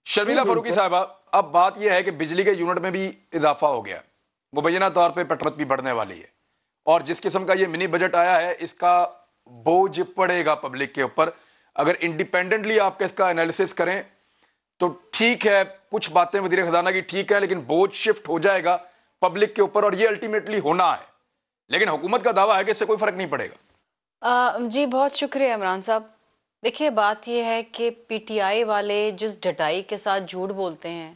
شرمیلا فاروقی صاحبہ، اب بات یہ ہے کہ بجلی کے یونٹ میں بھی اضافہ ہو گیا، مبینہ طور پہ پیٹرول بھی بڑھنے والی ہے، اور جس قسم کا یہ منی بجٹ آیا ہے اس کا بوجھ پڑے گا پبلک کے اوپر۔ اگر انڈیپینڈنٹلی آپ اس کا انالیسس کریں تو ٹھیک ہے، کچھ باتیں وزیر خزانہ کی ٹھیک ہے، لیکن بوجھ شفٹ ہو جائے گا پبلک کے اوپر، اور یہ الٹیمیٹلی ہونا ہے، لیکن حکومت کا دعویٰ ہے کہ اس سے کوئی فرق نہیں پڑے گا۔ جی بہت شکریہ عمران صاحب۔ دیکھیے بات یہ ہے کہ پی ٹی آئی والے جس ڈٹائی کے ساتھ جھوٹ بولتے ہیں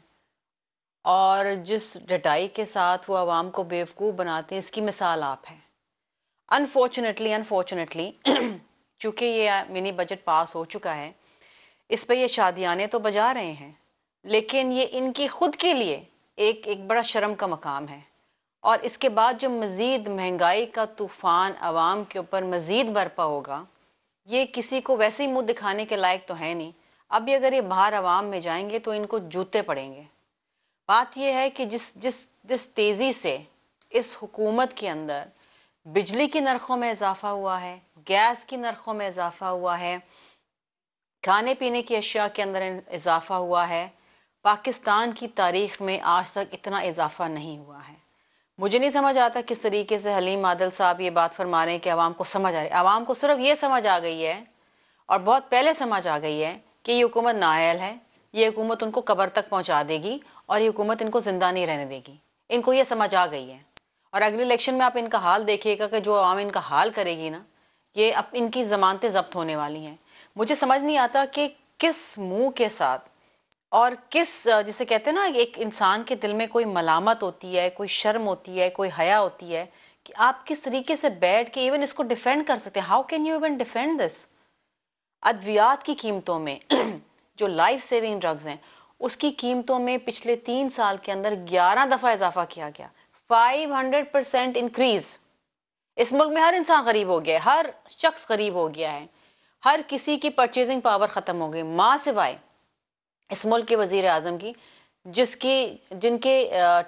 اور جس ڈٹائی کے ساتھ وہ عوام کو بیوقوف بناتے ہیں، اس کی مثال آپ ہیں۔ انفارچونیٹلی چونکہ یہ منی بجٹ پاس ہو چکا ہے، اس پہ یہ شادیانے تو بجا رہے ہیں، لیکن یہ ان کی خود کے لیے ایک بڑا شرم کا مقام ہے۔ اور اس کے بعد جو مزید مہنگائی کا طوفان عوام کے اوپر مزید برپا ہوگا، یہ کسی کو ویسے ہی منہ دکھانے کے لائق تو ہے نہیں۔ ابھی اگر یہ باہر عوام میں جائیں گے تو ان کو جوتے پڑیں گے۔ بات یہ ہے کہ جس تیزی سے اس حکومت کے اندر بجلی کی نرخوں میں اضافہ ہوا ہے، گیس کی نرخوں میں اضافہ ہوا ہے، کھانے پینے کی اشیاء کے اندر اضافہ ہوا ہے، پاکستان کی تاریخ میں آج تک اتنا اضافہ نہیں ہوا ہے۔ مجھے نہیں سمجھ آتا کس طریقے سے حلیم عادل صاحب یہ بات فرما رہے ہیں کہ عوام کو سمجھ آ رہی ہے۔ عوام کو صرف یہ سمجھ آ گئی ہے، اور بہت پہلے سمجھ آ گئی ہے، کہ یہ حکومت نااہل ہے، یہ حکومت ان کو قبر تک پہنچا دے گی، اور یہ حکومت ان کو زندہ نہیں رہنے دے گی۔ ان کو یہ سمجھ آ گئی ہے، اور اگلی الیکشن میں آپ ان کا حال دیکھیے گا کہ جو عوام ان کا حال کرے گی نا، یہ اب ان کی ضمانتیں ضبط ہونے والی ہیں۔ مجھے سمجھ نہیں آتا کہ کس منہ کے ساتھ اور کس جسے کہتے ہیں نا، ایک انسان کے دل میں کوئی ملامت ہوتی ہے، کوئی شرم ہوتی ہے، کوئی حیا ہوتی ہے، کہ آپ کس طریقے سے بیٹھ کے ایون اس کو ڈیفینڈ کر سکتے ہیں۔ How can you even defend this? ادویات کی قیمتوں میں جو لائف سیونگ ڈرگز ہیں، اس کی قیمتوں میں پچھلے 3 سال کے اندر 11 دفعہ اضافہ کیا گیا، 500% انکریز۔ اس ملک میں ہر انسان غریب ہو گیا ہے، ہر شخص غریب ہو گیا ہے، ہر کسی کی پرچیزنگ پاور ختم ہو گئی، ماں سوائے اس ملک کے وزیر اعظم کی، جن کے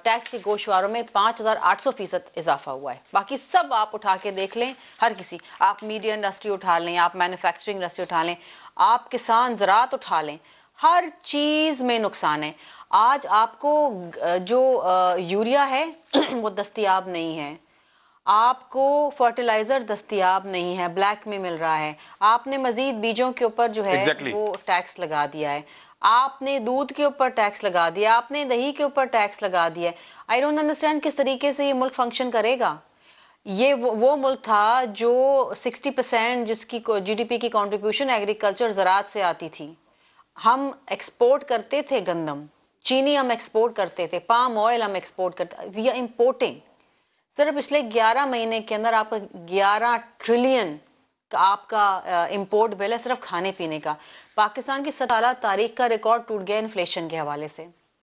ٹیکس کے گوشواروں میں 5800% اضافہ ہوا ہے۔ باقی سب آپ اٹھا کے دیکھ لیں، ہر کسی، آپ میڈیا انڈسٹری اٹھا لیں، آپ مینوفیکچرنگ انڈسٹری اٹھا لیں، آپ کسان زراعت اٹھا لیں، ہر چیز میں نقصان ہے۔ آج آپ کو جو یوریا ہے وہ دستیاب نہیں ہے، آپ کو فرٹیلائزر دستیاب نہیں ہے، بلیک میں مل رہا ہے، آپ نے مزید بیجوں کے اوپر جو ہے وہ ٹیکس لگا دیا ہے، آپ نے دودھ کے اوپر ٹیکس لگا دیا، آپ نے دہی کے اوپر ٹیکس لگا دیا ہے۔ آئی ڈونٹ انڈرسٹینڈ کس طریقے سے یہ ملک فنکشن کرے گا۔ یہ وہ ملک تھا جو 60% جس کی جی ڈی پی کی کنٹریبیوشن ایگریکلچر زراعت سے آتی تھی۔ ہم ایکسپورٹ کرتے تھے گندم، چینی ہم ایکسپورٹ کرتے تھے، پام آئل ہم ایکسپورٹ کرتے، وی آر امپورٹنگ۔ صرف پچھلے 11 مہینے کے اندر آپ کا 11 ٹریلین آپ کا امپورٹ بل ہے، صرف کھانے پینے کا۔ پاکستان کی 17 تاریخ کا ریکارڈ ٹوٹ گیا انفلیشن کے حوالے سے۔